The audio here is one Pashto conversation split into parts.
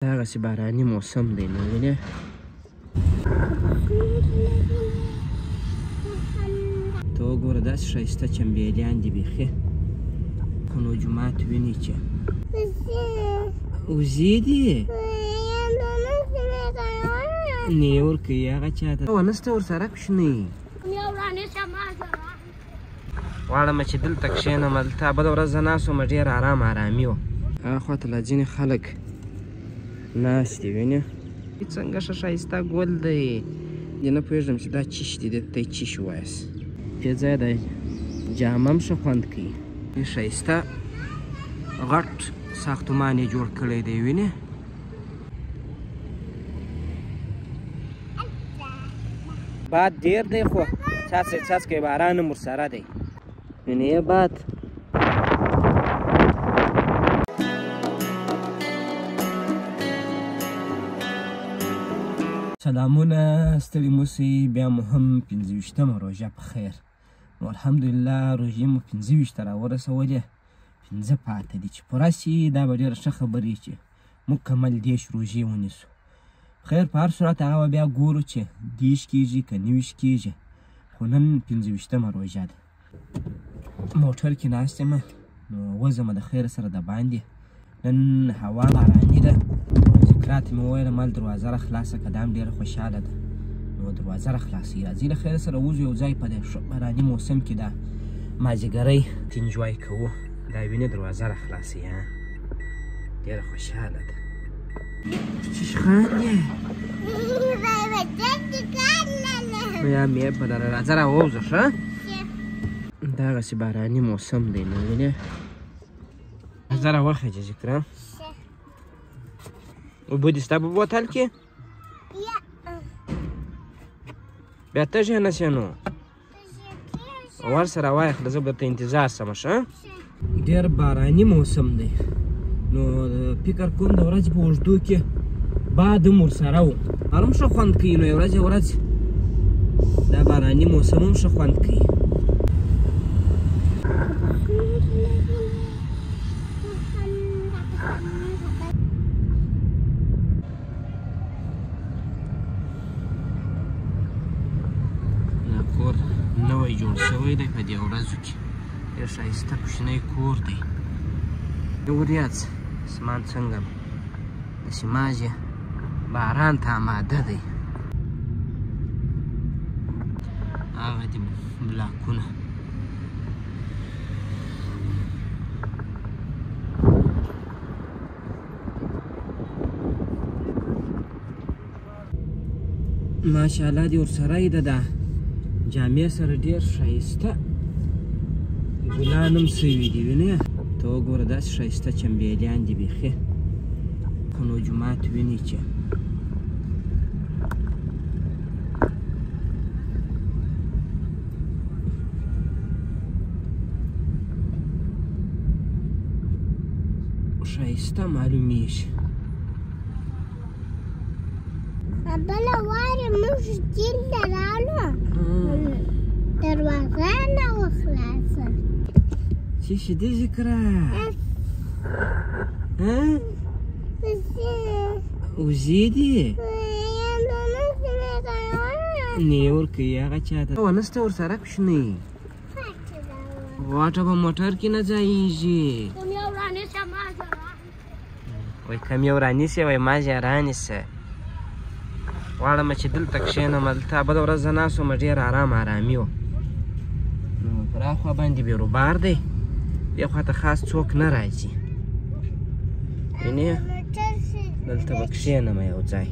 دغسې باراني موسم دی نو وینې ته وګوره داسې ښایسته چمبیلیان دي بیخي خو نو جومات وینې چې وزې دي نه یې ورکوي هغه چاته ونسته ورسره کوشنی غواړم چې دلته کښېنم دلته بله ورځ زه ناست وم ډېر ارامي وه هغه خواته لا ځینې خلک ناست دي وینې څنګه ښه ښایسته ګل دی زه نه پوهېږم چې دا چیش دی دې ته یې چیش ووایاست دې ځای د جامه هم ښه خوند کوي ښایسته غټ ساختمان یې جوړ کړی دی وینې باد ډېر دی خو څاڅکی څاڅکی باران هم ورسره دی وینې باد سلامونه ستړي موسئ بیا مو هم 25مه روژه په خیر نو الحمدلله روژې مو 25 ته راورسولې 5 پاته دي چې پوره سي دا به ډېره ښه خبرې چې مکمل 10 روژې ونیسو خیر په هر صورت هغه به بیا ګورو چې 10 کېږي که 90 کېږي خو نن 25مه روژه ده موټر کې ناست یم نو وځم د خیر سره د باندې نن هوا باراني ده ذکرات مې وویل مال دروازه را خلاصه که دا هم ډېره خوشحاله ده نو دروازه را خلاصوي راځي له خیر سره وځو یو ځای په دې ښه باراني موسم کې دا مازدیګرۍ انجوای کوو دا وینې دروازه را خلاصوي ډېره خوشحاله ده چیش خاندې یا مې په لره راځه را ووځه ښه دغسې باراني موسم دی نو وینې راځه را وخېجه ذکره اوبه دي ستا په بوتل کې بیا تږی نسې نو ورسره واخله زه به درته انتظار شمه ښه ډېر باراني موسم دی نو فکر کوم د ورځې په اوږدو کې باد هم ورسره و هر هم ښه خوند کوي نو یو ورځ دا باراني موسم هم ښه خوند کوي کور نوی جوړ شوی دی په دې ورځو کې ډېر ښایسته کوچنی کور دی وریاځ اسمان څنګه داسې مازې باران ته آماده دی هغه دي بلاکونه ماشاءالله دې ورسره یې ده دا جامې سره ډېر ښایسته ګلان هم سوي دي وینې ته وګوره داسې ښایسته چمبیلیان دي بیخي خو نو جومات وینې چې ښایسته معلومیږي بله وارې موږ دلته راغلو دروازه نه وه خلاصه څه شي دي ذکره وزې دي نه یې ورکوي هغه چاته ونسته ورسره کوشنی غوټه په موټر کې نه ځایېږي وایي کم یو رانیسې وایي ما یې رانیسه غواړم چې دلته کښېنم دلته بله ورځ زه ناست وم ډېر ارامي وه نو پر هاخوا باندې بېروبار دی دې خواته خاص څوک نه راځي وینې دلته به کښېنم یو ځای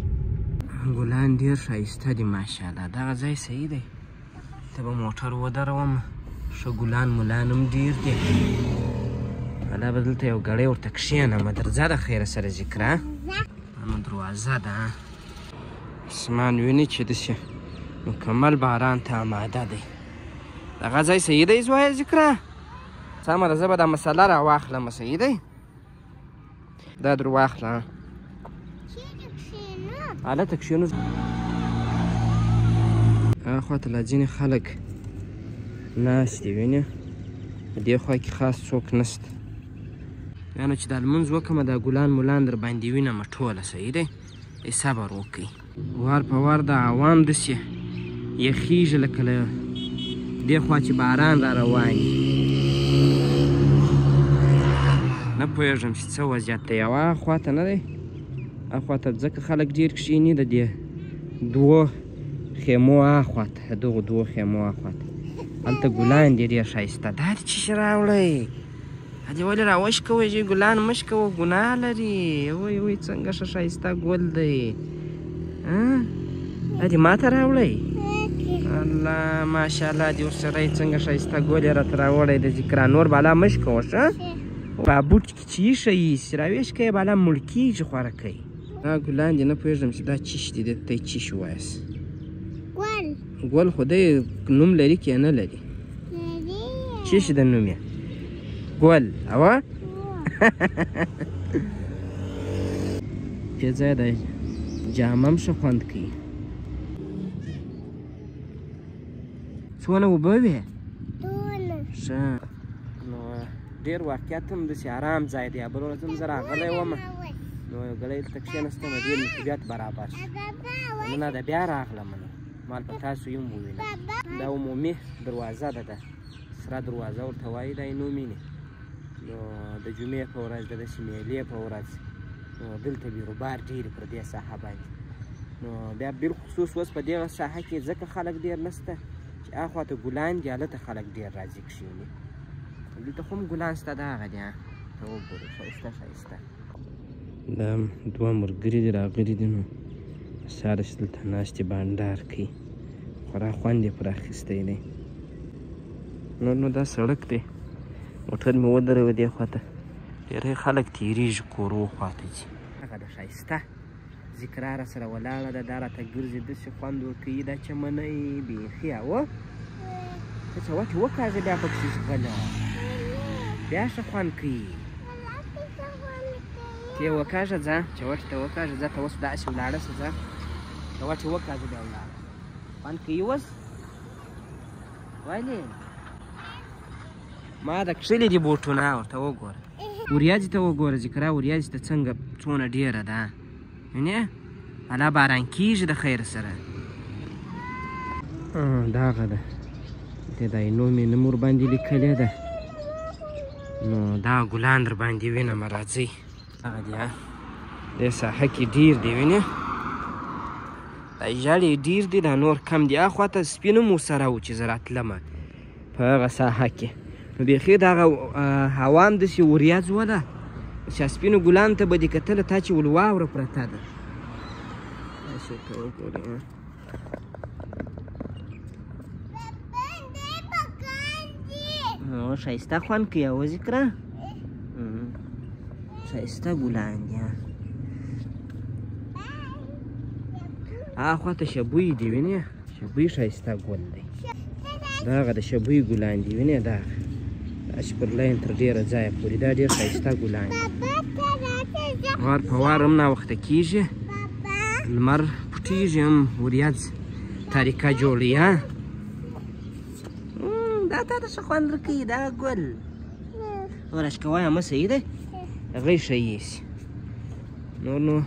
ګلان ډېر ښایسته دي ماشاءالله دغه ځای صحیح دی ته به موټر ودروم ښه ګلان ملان هم ډېر دي دا به دلته یو ګړی ورته کښېنم درځه د خیره سره ذکره نو دروازه ده اسمان ویني چې داسې مکمل باران ته آماده دی دغه ځای صحیح دی زویه ذکره سمه ده زه به دا مسله راواخلم صحیح دی دا در واخله هلته کښېنو هغه خواته لا ځینې خلک ناست دي وینې په دې خوا کې خاص څوک نشته بیا نو چې دا لمونځ وکړم دا ګلان ملان در باندې وینم ټوله صحیح دی صبر وکړئ وار په وار د عوام داسې یخیږي لکه له دې خوا چې باران را روان نه پوهېږم چې څه وضعیت دی یوه خواته نه دی اخواته ځکه خلک ډېر کښېني د دې دوو خیمو اخواته د دغو دوو خیمو اخواته هلته ګلان دي ډېر ښایسته دا دې څه شي راوړی دا دې ولې راوش کوئ چې ګلان مش کوه ګناه لري وای وای څنګه ښه ښایسته ګل دی دا دې ماته راوړی الله ماشاءالله دې ورسره یې څنګه ښایسته ګل یې راته راوړی د ذکرا نور بالا مش کوه ښه په بوټ کې چې ایښی ایسي راویش کوې بالا مړ کېږي خواره کوي دا ګلان دي نه پوهېږم چې دا چیش دي دې ته یې چیش ووایاست ګل خو دی نوم لري که نه لري چیش د نوم یې ګل اوه چې ځای د جامه هم ښه خوند کوي څونه اوبه وې ښه نو ډېر واقعیت هم داسې ارام ځای دی بل ورځ هم زه راغلی ومه نو یو ګړی دلته کښېناستم ډېر مې طبیعت برابر شو نه د بیا راغلم نو مال په تاسو یې هم ووینم دا عمومي دروازه ده ده سره دروازه ورته وایي دا یې نومینې نو د جمعې په ورځ د داسې میلې په ورځ نو دلته بیروبار ډېرې پر دې ساحه باندې نو بیا بالخصوص اوس په دغه ساحه کې ځکه خلک ډېر نشته چې اخواته ګلان دي هلته خلک ډېر راځي کښېني دلته خو هم ګلان شته د هغه دي ته وګورې ښایسته ښایسته دا دوه ملګري دي راغلي دي نو ساره چې دلته ناستې بانډار کوي خورا خوند یې پر اخیستی دی نو دا سړک دی موټر مې ودروه دې خواته ډېری خلک تېرېږي کورو خواته ځي هغه ده ښایسته ذکرا را سره ولاړه ده دا راته ګرځي داسې خوند ورکوي دا چمنی بیخي اوه ته څه وکې وکاږه بیا پکښې ځغله بیا ښه خوند کوي ته یې وکاږه ځه چې وټې ته وکاږه ځه ته اوس داسې ولاړه شه ځه ته وټې وکاږه بیا ولاړه خوند کوي اوس ولې ما د کښلي دي بوټونه ورته وګوره وریاځې ته وګوره ذکرا وریاځې ته څنګه څونه ډېره ده وینې الله باران کېږي د خیر سره دغه ده دې دا یې نوم یې نه مو ورباندې لیکلې ده نو دا ګلان در باندې وینم راځئ هغه دي دې ساحه کې ډېر دی وینې دا ژړې ډېر دي دا نور کم دي اخواته سپین هم ورسره و چې زه راتلمه په هغه ساحه کې نو بیخي دغه هوا هم داسې وریځ وله چې سپینو ګلانو ته به دې کتله تا چې ول واوره پرته ده داسې ته وګورې ښایسته خوند کوي او ذکره ښایسته ګلان دي هاخواته شبوی دي وینې شبوی ښایسته ګل دی دغه د شبوی ګلان دي وینې دغه دا چې پر لاین تر ډېره ځایه پورې دا ډېر ښایسته ګلان دي وار په وار هم ناوخته کېږي لمر پټېږي هم وریځ تاریکه جوړوي دا تا ته ښه خوند ورکوي دغه ګل نور اشکوی همه صحیح دی هغه یې ښه ایسي نور نو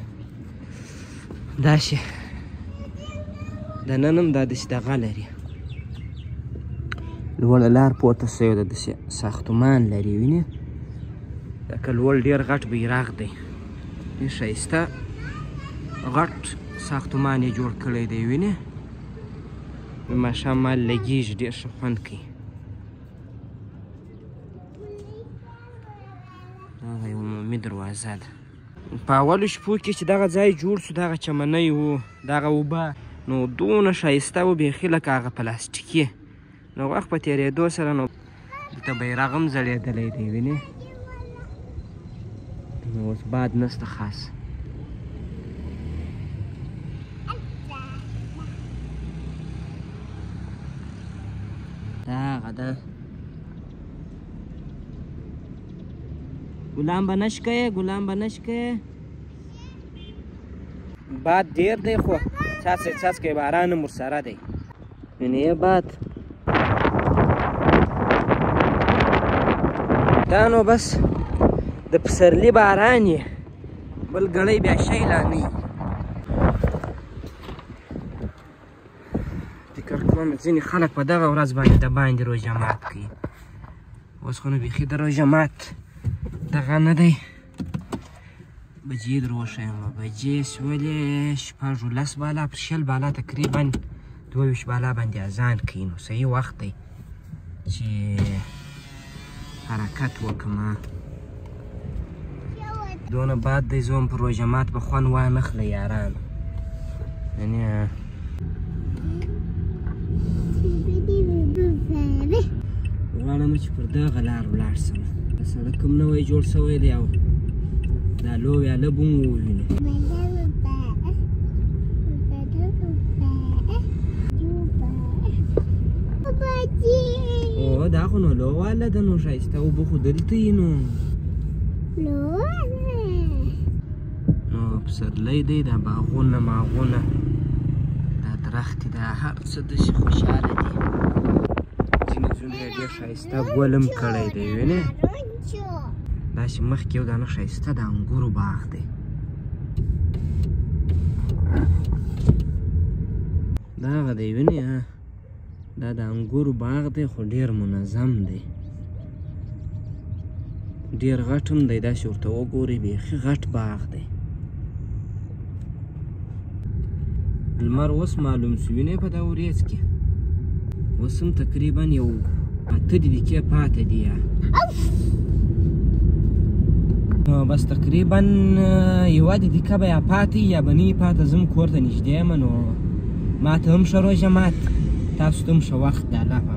داسې د نن هم دا داسې دغه لري لوړه لار پورته سوې ده داسې ساختمان لري وینې لکه لوړ ډېر غټ بیرغ دی ډېر ښایسته غټ ساختمان یې جوړ کړی دی وینې ماښام مال لګېږي ډېر ښه خوند کوي هغه یو عمومي دروازه ده په اولو شپو کې چې دغه ځای جوړ شو دغه چمنۍ و دغه اوبه نو دونه ښایسته و بیخي لکه هغه پلاستیکي نو وخت په تېرېدو سره نو دلته بیرغ هم ځړېدلی دی وینې نو اوس باد نسته خاص دغه ده ګلان به نش کوې ګلان به نش کوې باد ډېر دی خو څاڅکی څاڅکی باران هم ورسره دی وینې باد دا نو بس د پسرلي باران یې بل ګړی بیا شی لا نه وي. فکر کوم ځینې خلک په دغه ورځ باندې د باندې روژه مات کوي. اوس خو نو بیخي د روژه مات دغه نه دی. بجې در وښیم بجې سولې 15 بالا پر 20 بالا تقریبا 22 بالا باندې اذان کوي. نو صحیح وخت دی چې حرکت وکړم. دونه باد دی زه هم په روژه مات به خوند وانخله یارانو. یعنې غواړم چې پر دغه لار ولاړ شم. د سړک هم نوی جوړ شوی دی او دا لوی الب هم ووینو. او دا خو نو لوواله ده نو ښایسته اوبه خو دلته یي نو پسرلی دی دا باغونه ماغونه دا درختې دا هر څه داسې خوشحاله دي. ځینې ځینې یې ډېر ښایسته ګل هم کړی دی وینې داسې مخکې یو دانه ښایسته د انګورو باغ دی. دا هغه دی وینې دا د انګورو باغ دی خو ډېر منظم دی ډېر غټ هم دی. داسې ورته وګورئ بیخي غټ باغ دی. لمر اوس معلوم شو وینې په دا ورځ کې اوس هم تقریبا یو 8 دقیقې پاتې دي. نو بس تقریبا یوه دقیقه به یا پاتې یا به نه یې پاته. زه هم کور ته نږدې یم نو ما ته هم ښه روژه مات تاسو ته هم ښه وخت د الله په